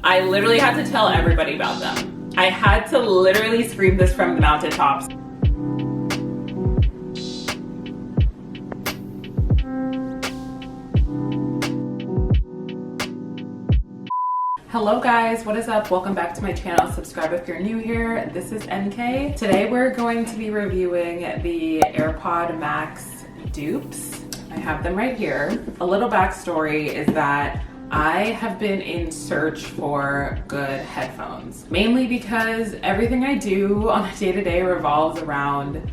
I literally had to tell everybody about them. I had to literally scream this from the mountaintops. Hello guys, what is up? Welcome back to my channel. Subscribe if you're new here. This is NK. Today we're going to be reviewing the AirPod Max dupes. I have them right here. A little backstory is that I have been in search for good headphones, mainly because everything I do on a day-to-day revolves around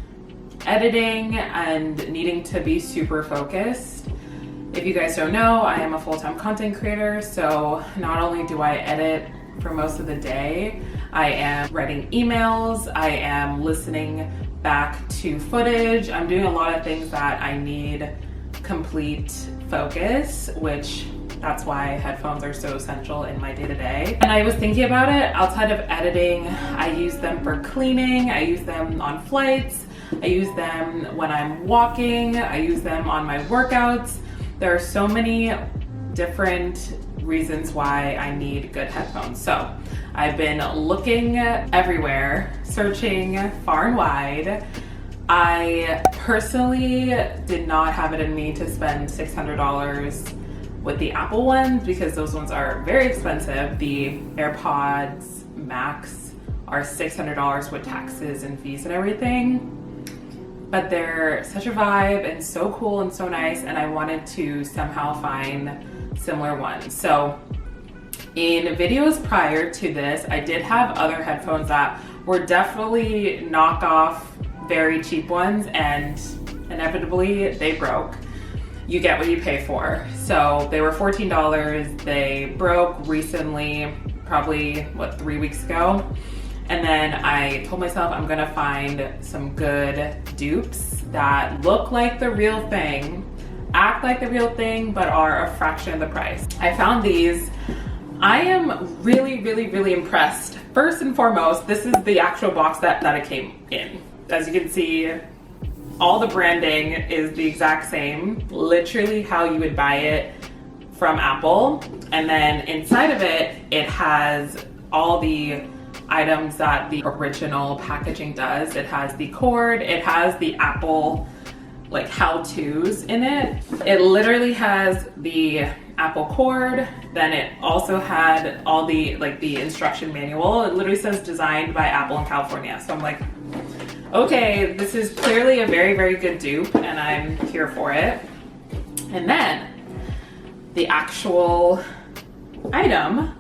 editing and needing to be super focused. If you guys don't know, I am a full-time content creator, so not only do I edit for most of the day, I am writing emails, I am listening back to footage, I'm doing a lot of things that I need complete focus, which that's why headphones are so essential in my day-to-day. And I was thinking about it, outside of editing, I use them for cleaning, I use them on flights, I use them when I'm walking, I use them on my workouts. There are so many different reasons why I need good headphones. So I've been looking everywhere, searching far and wide. I personally did not have it in me to spend $600 with the Apple ones because those ones are very expensive. The AirPods Max are $600 with taxes and fees and everything. But they're such a vibe and so cool and so nice, and I wanted to somehow find similar ones. So in videos prior to this, I did have other headphones that were definitely knockoff, very cheap ones, and inevitably they broke. You get what you pay for. So they were $14, they broke recently, probably, 3 weeks ago? And then I told myself I'm gonna find some good dupes that look like the real thing, act like the real thing, but are a fraction of the price. I found these. I am really impressed. First and foremost, this is the actual box that it came in. As you can see, all the branding is the exact same, literally how you would buy it from Apple. And then inside of it, it has all the items that the original packaging does. It has the cord, it has the Apple like how-tos in it. It literally has the Apple cord, then it also had all the the instruction manual. It literally says designed by Apple in California. So I'm like, okay, this is clearly a very good dupe and I'm here for it. And then the actual item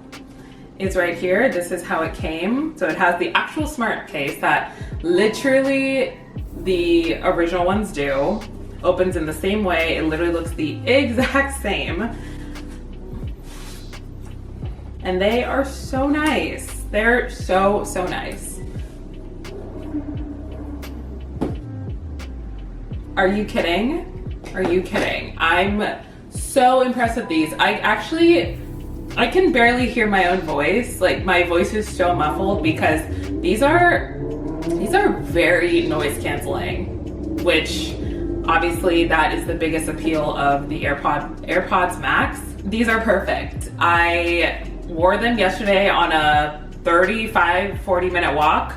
is right here. This is how it came. So it has the actual smart case that literally the original ones do. Opens in the same way. It literally looks the exact same. And they are so nice. They're so nice. Are you kidding? Are you kidding? I'm so impressed with these. I can barely hear my own voice. Like my voice is so muffled because these are very noise canceling, which obviously that is the biggest appeal of the AirPods Max. These are perfect. I wore them yesterday on a 35-40 minute walk.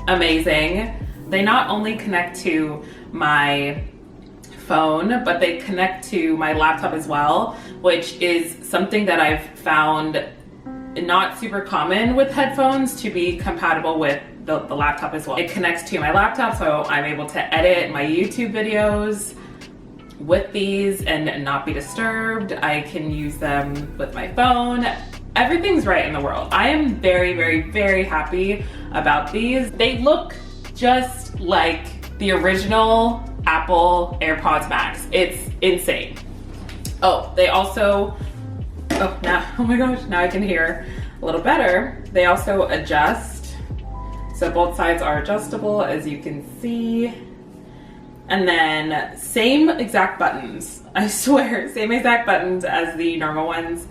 Amazing. They not only connect to my phone, but they connect to my laptop as well, which is something that I've found not super common with headphones to be compatible with the laptop as well. It connects to my laptop, so I'm able to edit my YouTube videos with these and not be disturbed. I can use them with my phone. Everything's right in the world. I am very happy about these. They look just like the original Apple AirPods Max. It's insane. Oh, they also, oh my gosh, now I can hear a little better. They also adjust. So both sides are adjustable, as you can see. And then same exact buttons. I swear, same exact buttons as the normal ones.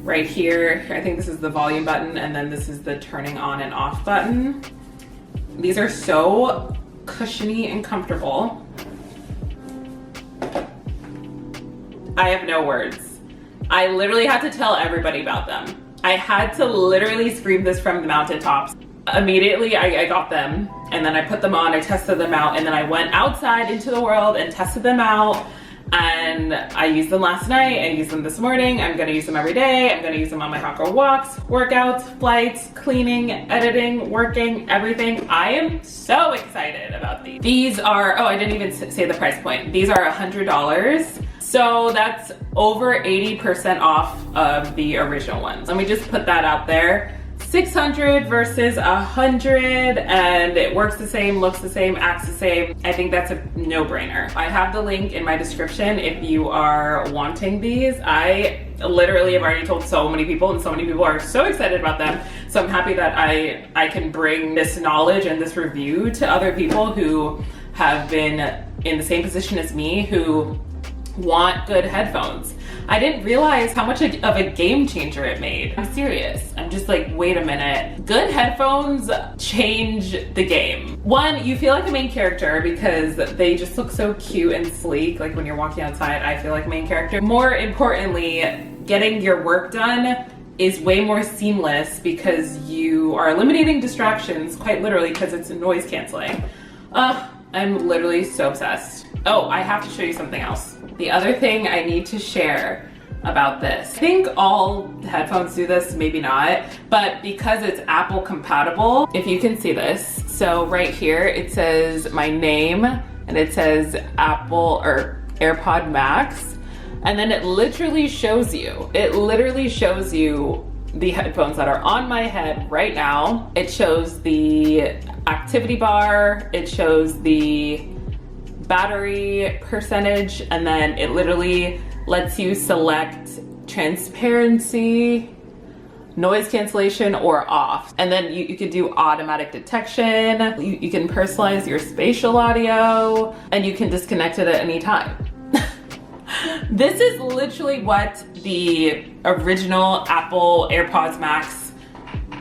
Right here, I think this is the volume button, and then this is the turning on and off button. These are so cushiony and comfortable. I have no words. I literally had to tell everybody about them. I had to literally scream this from the mountaintops. Immediately I got them, and then I put them on, I tested them out, and then I went outside into the world and tested them out. And I used them last night, I used them this morning, I'm gonna use them every day, I'm gonna use them on my hot girl walks, workouts, flights, cleaning, editing, working, everything. I am so excited about these. These are, oh, I didn't even say the price point. These are $100. So that's over 80% off of the original ones. Let me just put that out there. 600 versus 100, and it works the same, looks the same, acts the same. I think that's a no-brainer. I have the link in my description if you are wanting these. I literally have already told so many people, and so many people are so excited about them. So I'm happy that I can bring this knowledge and this review to other people who have been in the same position as me, who want good headphones. I didn't realize how much of a game changer it made. I'm serious. I'm just like, wait a minute. Good headphones change the game. One, you feel like a main character because they just look so cute and sleek. Like when you're walking outside, I feel like main character. More importantly, getting your work done is way more seamless because you are eliminating distractions, quite literally, because it's noise canceling. I'm literally so obsessed. Oh, I have to show you something else. The other thing I need to share about this, I think all headphones do this, maybe not, but because it's Apple compatible, if you can see this, so right here it says my name and it says Apple or AirPod Max, and then it literally shows you the headphones that are on my head right now. It shows the activity bar, it shows the battery percentage, and then it literally lets you select transparency, noise cancellation, or off. And then you can do automatic detection, you can personalize your spatial audio, and you can disconnect it at any time. This is literally what the original Apple AirPods Max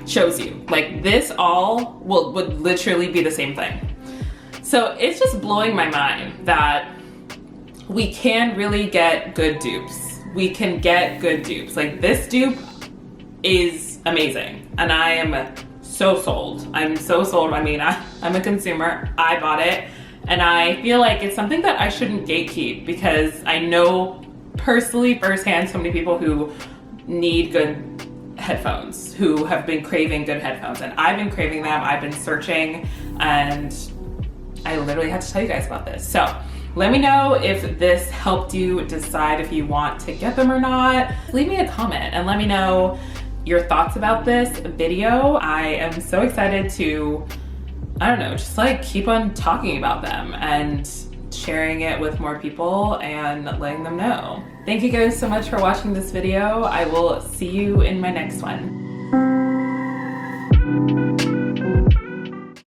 shows you. Like this all would literally be the same thing. So it's just blowing my mind that we can really get good dupes. We can get good dupes. Like this dupe is amazing, and I am so sold. I'm so sold. I mean, I'm a consumer. I bought it, and I feel like it's something that I shouldn't gatekeep because I know personally firsthand so many people who need good headphones, who have been craving good headphones, and I've been craving them. I've been searching, and I literally had to tell you guys about this. So let me know if this helped you decide if you want to get them or not. Leave me a comment and let me know your thoughts about this video. I am so excited to, I don't know, just like keep on talking about them and sharing it with more people and letting them know. Thank you guys so much for watching this video. I will see you in my next one.